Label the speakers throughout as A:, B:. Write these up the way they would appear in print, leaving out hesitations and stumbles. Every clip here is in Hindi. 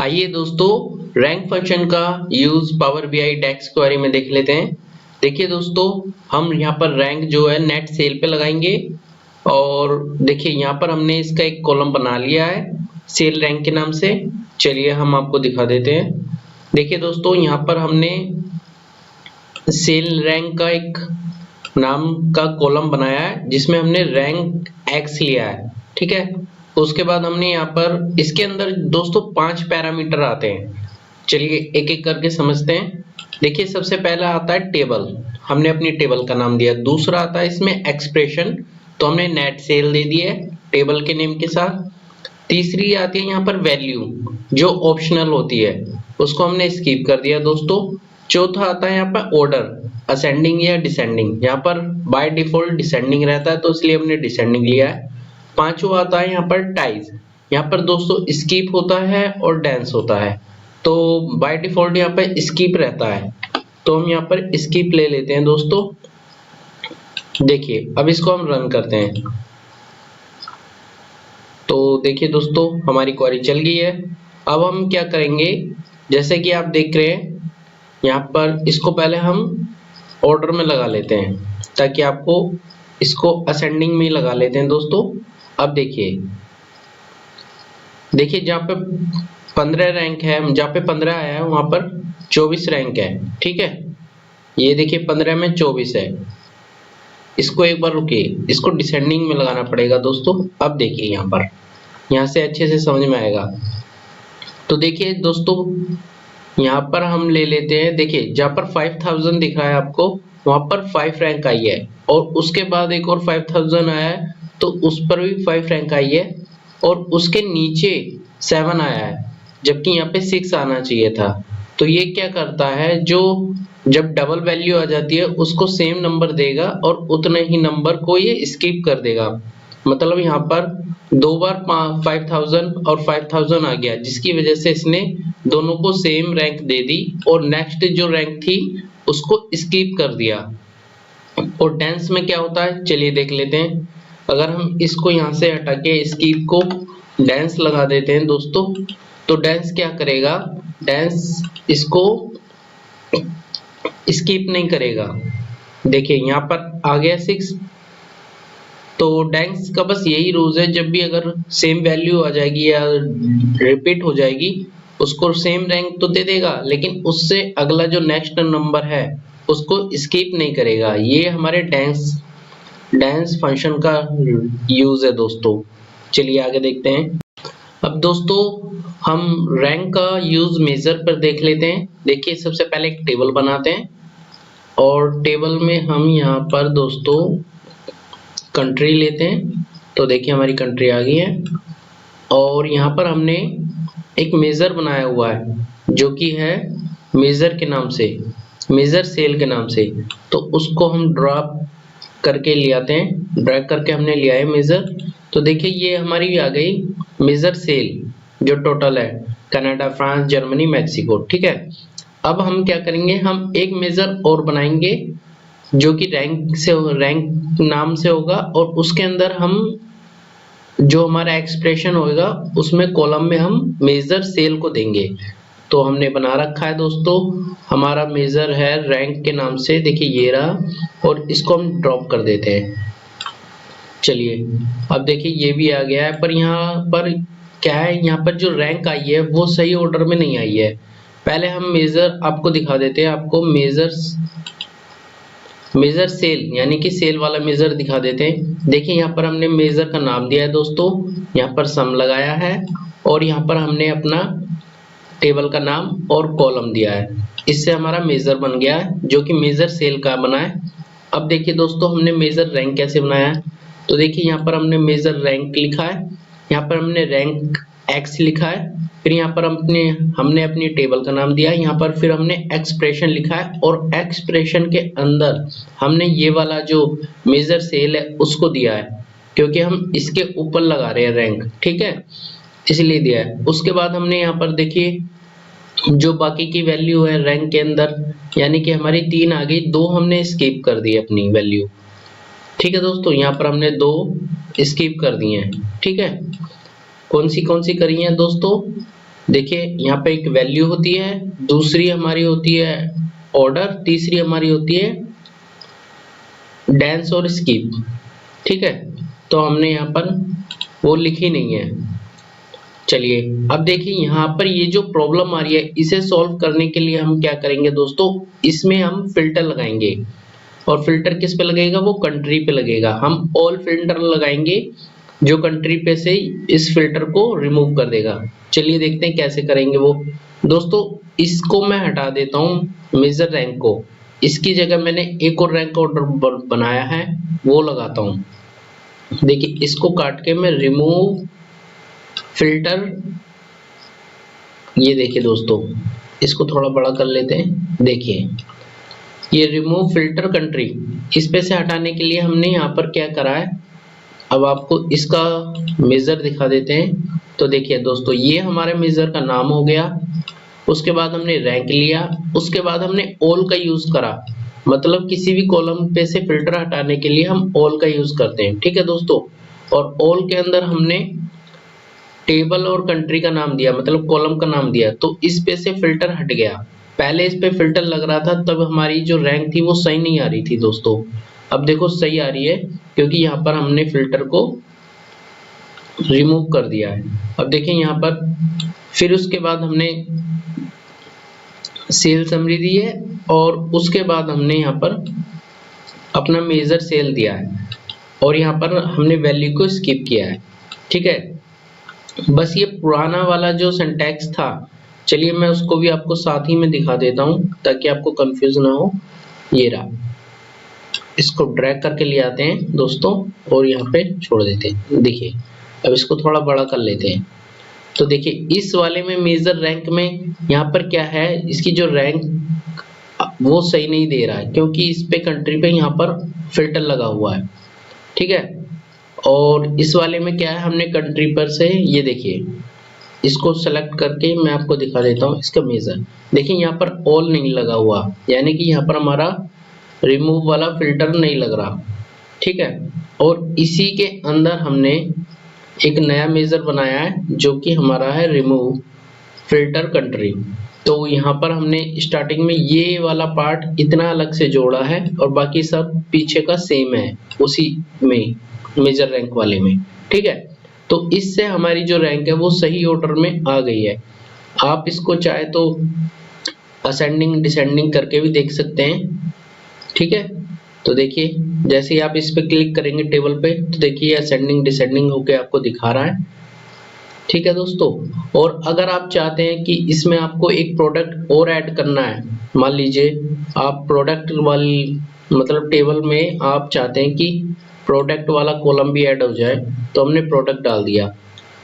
A: आइए दोस्तों रैंक फंक्शन का यूज पावर बीआई डेक्स क्वेरी में देख लेते हैं। देखिए दोस्तों, हम यहाँ पर रैंक जो है नेट सेल पे लगाएंगे और देखिए यहाँ पर हमने इसका एक कॉलम बना लिया है सेल रैंक के नाम से। चलिए हम आपको दिखा देते हैं। देखिए दोस्तों, यहाँ पर हमने सेल रैंक का एक नाम का कॉलम बनाया है जिसमें हमने रैंक एक्स लिया है, ठीक है। उसके बाद हमने यहाँ पर इसके अंदर दोस्तों 5 पैरामीटर आते हैं। चलिए एक एक करके समझते हैं। देखिए सबसे पहला आता है टेबल, हमने अपनी टेबल का नाम दिया। दूसरा आता है इसमें एक्सप्रेशन, तो हमने नेट सेल दे दिया है टेबल के नेम के साथ। तीसरी आती है यहाँ पर वैल्यू जो ऑप्शनल होती है, उसको हमने स्किप कर दिया दोस्तों। चौथा आता है यहाँ पर ऑर्डर, असेंडिंग या डिसेंडिंग। यहाँ पर बाय डिफॉल्ट डिसेंडिंग रहता है तो इसलिए हमने डिसेंडिंग लिया है। पांचवा आता है यहाँ पर टाइज, यहाँ पर दोस्तों स्किप होता है और डांस होता है, तो बाय डिफॉल्ट यहाँ पर स्किप रहता है तो हम यहाँ पर स्किप ले लेते हैं दोस्तों। देखिए अब इसको हम रन करते हैं तो देखिए दोस्तों हमारी क्वेरी चल गई है। अब हम क्या करेंगे, जैसे कि आप देख रहे हैं यहाँ पर इसको पहले हम ऑर्डर में लगा लेते हैं ताकि आपको इसको असेंडिंग में लगा लेते हैं दोस्तों। अब देखिए जहाँ पे 15 रैंक है, जहाँ पे 15 आया है वहां पर 24 रैंक है, ठीक है। ये देखिए 15 में 24 है। इसको एक बार रुकिए, इसको डिसेंडिंग में लगाना पड़ेगा दोस्तों। अब देखिए यहाँ से अच्छे से समझ में आएगा। तो देखिए दोस्तों यहाँ पर हम ले लेते हैं। देखिए जहाँ पर 5000 दिख रहा है आपको, वहां पर 5 रैंक आई है और उसके बाद एक और 5000 आया है तो उस पर भी 5 रैंक आई है और उसके नीचे 7 आया है जबकि यहाँ पे 6 आना चाहिए था। तो ये क्या करता है, जो जब डबल वैल्यू आ जाती है उसको सेम नंबर देगा और उतने ही नंबर को ये स्किप कर देगा। मतलब यहाँ पर 2 बार 5000 और 5000 आ गया जिसकी वजह से इसने दोनों को सेम रैंक दे दी और नेक्स्ट जो रैंक थी उसको स्किप कर दिया। और डांस में क्या होता है चलिए देख लेते हैं। अगर हम इसको यहाँ से हटा के स्किप को डांस लगा देते हैं दोस्तों, तो डांस क्या करेगा, डांस इसको स्किप नहीं करेगा। देखिए यहाँ पर आ गया 6, तो डांस का बस यही रूल है, जब भी अगर सेम वैल्यू आ जाएगी या रिपीट हो जाएगी उसको सेम रैंक तो दे देगा लेकिन उससे अगला जो नेक्स्ट नंबर है उसको स्किप नहीं करेगा। ये हमारे डांस फंक्शन का यूज है दोस्तों। चलिए आगे देखते हैं। अब दोस्तों हम रैंक का यूज मेजर पर देख लेते हैं। देखिए सबसे पहले एक टेबल बनाते हैं और टेबल में हम यहाँ पर दोस्तों कंट्री लेते हैं। तो देखिए हमारी कंट्री आ गई है और यहाँ पर हमने एक मेजर बनाया हुआ है जो कि है मेजर के नाम से, मेजर सेल के नाम से। तो उसको हम ड्रॉप करके ले आते हैं, ड्रैग करके हमने लिया है मेजर। तो देखिए ये हमारी आ गई मेजर सेल जो टोटल है कनाडा, फ्रांस, जर्मनी, मैक्सिको, ठीक है। अब हम क्या करेंगे, हम एक मेजर और बनाएंगे जो कि रैंक नाम से होगा और उसके अंदर हम जो हमारा एक्सप्रेशन होगा उसमें कॉलम में हम मेजर सेल को देंगे। तो हमने बना रखा है दोस्तों, हमारा मेजर है रैंक के नाम से। देखिए ये रहा और इसको हम ड्रॉप कर देते हैं। चलिए अब देखिए ये भी आ गया है, पर यहाँ पर क्या है, यहाँ पर जो रैंक आई है वो सही ऑर्डर में नहीं आई है। पहले हम मेजर आपको दिखा देते हैं, आपको मेजर सेल यानी कि सेल वाला मेजर दिखा देते हैं। देखिए यहाँ पर हमने मेजर का नाम दिया है दोस्तों, यहाँ पर सम लगाया है और यहाँ पर हमने अपना टेबल का नाम और कॉलम दिया है। इससे हमारा मेजर बन गया है जो कि मेजर सेल का बना है। अब देखिए दोस्तों हमने मेजर रैंक कैसे बनाया है। तो देखिए यहाँ पर हमने मेजर रैंक लिखा है, यहाँ पर हमने रैंक एक्स लिखा है, फिर यहाँ पर हमने अपनी टेबल का नाम दिया है, यहाँ पर फिर हमने एक्सप्रेशन लिखा है और एक्सप्रेशन के अंदर हमने ये वाला जो मेजर सेल है उसको दिया है क्योंकि हम इसके ऊपर लगा रहे हैं रैंक, ठीक है, इसलिए दिया है। उसके बाद हमने यहाँ पर देखिए जो बाकी की वैल्यू है रैंक के अंदर, यानी कि हमारी 3 आ गई, 2 हमने स्किप कर दी अपनी वैल्यू, ठीक है दोस्तों। यहाँ पर हमने 2 स्किप कर दिए हैं, ठीक है। कौन सी करी हैं दोस्तों, देखिए यहाँ पे एक वैल्यू होती है, दूसरी हमारी होती है ऑर्डर, तीसरी हमारी होती है डेंस और स्किप। ठीक है, तो हमने यहाँ पर वो लिखी नहीं है। चलिए अब देखिए यहाँ पर ये जो प्रॉब्लम आ रही है इसे सॉल्व करने के लिए हम क्या करेंगे दोस्तों, इसमें हम फिल्टर लगाएंगे। और फिल्टर किस पे लगेगा, वो कंट्री पे लगेगा। हम ऑल फिल्टर लगाएंगे जो कंट्री पे से इस फिल्टर को रिमूव कर देगा। चलिए देखते हैं कैसे करेंगे वो। दोस्तों इसको मैं हटा देता हूँ मेजर रैंक को, इसकी जगह मैंने एक और रैंक ऑर्डर बनाया है वो लगाता हूँ। देखिए इसको काट के मैं रिमूव फिल्टर, ये देखिए दोस्तों इसको थोड़ा बड़ा कर लेते हैं। देखिए ये रिमूव फिल्टर कंट्री, इस पे से हटाने के लिए हमने यहाँ पर क्या करा है, अब आपको इसका मेजर दिखा देते हैं। तो देखिए दोस्तों ये हमारे मेजर का नाम हो गया, उसके बाद हमने रैंक लिया, उसके बाद हमने ऑल का यूज करा। मतलब किसी भी कॉलम पे से फिल्टर हटाने के लिए हम ऑल का यूज करते हैं। ठीक है दोस्तों, और ऑल के अंदर हमने टेबल और कंट्री का नाम दिया, मतलब कॉलम का नाम दिया, तो इस पे से फिल्टर हट गया। पहले इस पे फिल्टर लग रहा था तब हमारी जो रैंक थी वो सही नहीं आ रही थी दोस्तों। अब देखो सही आ रही है क्योंकि यहाँ पर हमने फिल्टर को रिमूव कर दिया है। अब देखिए यहाँ पर फिर उसके बाद हमने सेल समरी दी है और उसके बाद हमने यहाँ पर अपना मेजर सेल दिया है और यहाँ पर हमने वैल्यू को स्किप किया है। ठीक है, बस ये पुराना वाला जो सिंटैक्स था, चलिए मैं उसको भी आपको साथ ही में दिखा देता हूँ ताकि आपको कंफ्यूज ना हो। ये रहा, इसको ड्रैग करके ले आते हैं दोस्तों और यहाँ पे छोड़ देते हैं। देखिए अब इसको थोड़ा बड़ा कर लेते हैं। तो देखिए इस वाले में मेजर रैंक में यहाँ पर क्या है, इसकी जो रैंक वो सही नहीं दे रहा है क्योंकि इस पे कंट्री पे यहाँ पर फिल्टर लगा हुआ है। ठीक है, और इस वाले में क्या है, हमने कंट्री पर से ये देखिए इसको सेलेक्ट करके मैं आपको दिखा देता हूँ इसका मेजर। देखिए यहाँ पर ऑल नहीं लगा हुआ, यानी कि यहाँ पर हमारा रिमूव वाला फिल्टर नहीं लग रहा। ठीक है, और इसी के अंदर हमने एक नया मेजर बनाया है जो कि हमारा है रिमूव फिल्टर कंट्री। तो यहाँ पर हमने स्टार्टिंग में ये वाला पार्ट इतना अलग से जोड़ा है और बाकी सब पीछे का सेम है उसी में मेजर रैंक वाले में। ठीक है, तो इससे हमारी जो रैंक है वो सही ऑर्डर में आ गई है। आप इसको चाहे तो असेंडिंग डिसेंडिंग करके भी देख सकते हैं। ठीक है, तो देखिए जैसे ही आप इस पे क्लिक करेंगे टेबल पे तो देखिए असेंडिंग डिसेंडिंग होके आपको दिखा रहा है। ठीक है दोस्तों, और अगर आप चाहते हैं कि इसमें आपको एक प्रोडक्ट और ऐड करना है, मान लीजिए आप प्रोडक्ट वाली मतलब टेबल में आप चाहते हैं कि प्रोडक्ट वाला कॉलम भी ऐड हो जाए, तो हमने प्रोडक्ट डाल दिया।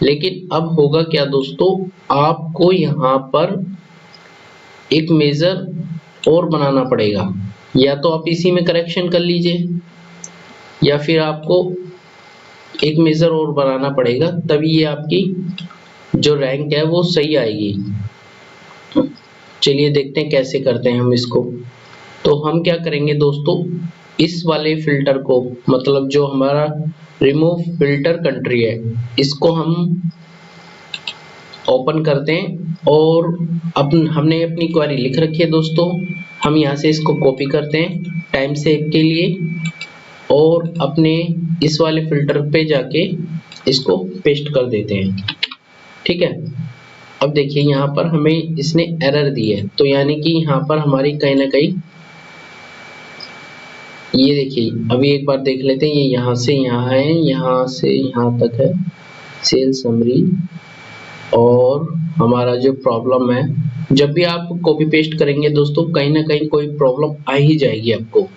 A: लेकिन अब होगा क्या दोस्तों, आपको यहाँ पर एक मेजर और बनाना पड़ेगा। या तो आप इसी में करेक्शन कर लीजिए या फिर आपको एक मेजर और बनाना पड़ेगा, तभी ये आपकी जो रैंक है वो सही आएगी। चलिए देखते हैं कैसे करते हैं हम इसको। तो हम क्या करेंगे दोस्तों, इस वाले फिल्टर को मतलब जो हमारा रिमूव फिल्टर कंट्री है इसको हम ओपन करते हैं और हमने अपनी क्वेरी लिख रखी है दोस्तों। हम यहाँ से इसको कॉपी करते हैं टाइम सेव के लिए और अपने इस वाले फिल्टर पे जाके इसको पेस्ट कर देते हैं। ठीक है, अब देखिए यहाँ पर हमें इसने एरर दी है, तो यानी कि यहाँ पर हमारी कहीं ना कहीं, ये देखिए अभी एक बार देख लेते हैं, ये यहाँ से यहाँ है, यहाँ से यहाँ तक है सेल समरी, और हमारा जो प्रॉब्लम है, जब भी आप कॉपी पेस्ट करेंगे दोस्तों कहीं ना कहीं कोई प्रॉब्लम आ ही जाएगी आपको।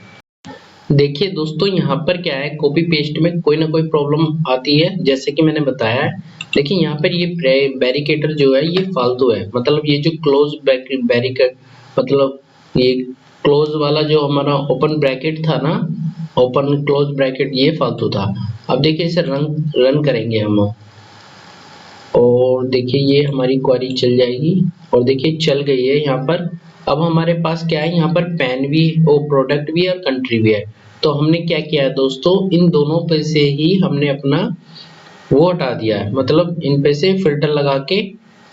A: देखिए दोस्तों यहाँ पर क्या है, कॉपी पेस्ट में कोई ना कोई प्रॉब्लम आती है, जैसे कि मैंने बताया है। देखिए यहाँ पर ये बैरिकेटर जो है ये फालतू है, मतलब ये जो क्लोज बैरिकेड मतलब ये क्लोज वाला जो हमारा ओपन ब्रैकेट था ना, ओपन क्लोज ब्रैकेट, ये फालतू था। अब देखिए इसे रन करेंगे हम और देखिए ये हमारी क्वेरी चल जाएगी और देखिए चल गई है यहाँ पर। अब हमारे पास क्या है, यहाँ पर पैन भी और प्रोडक्ट भी और कंट्री भी है। तो हमने क्या किया है दोस्तों, इन दोनों पे से ही हमने अपना वो हटा दिया है, मतलब इन पे से फिल्टर लगा के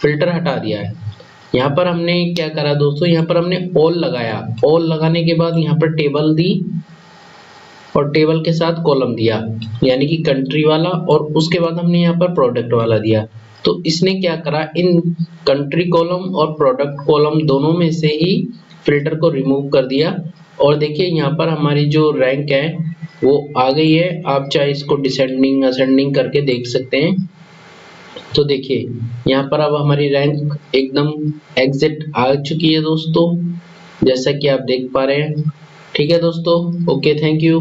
A: फिल्टर हटा दिया है। यहाँ पर हमने क्या करा दोस्तों, यहाँ पर हमने ऑल लगाया, ऑल लगाने के बाद यहाँ पर टेबल दी और टेबल के साथ कॉलम दिया, यानी कि कंट्री वाला, और उसके बाद हमने यहाँ पर प्रोडक्ट वाला दिया। तो इसने क्या करा, इन कंट्री कॉलम और प्रोडक्ट कॉलम दोनों में से ही फिल्टर को रिमूव कर दिया। और देखिए यहाँ पर हमारी जो रैंक है वो आ गई है। आप चाहे इसको डिसेंडिंग असेंडिंग करके देख सकते हैं। तो देखिए यहाँ पर अब हमारी रैंक एकदम एग्जैक्ट आ चुकी है दोस्तों, जैसा कि आप देख पा रहे हैं। ठीक है दोस्तों, ओके, थैंक यू।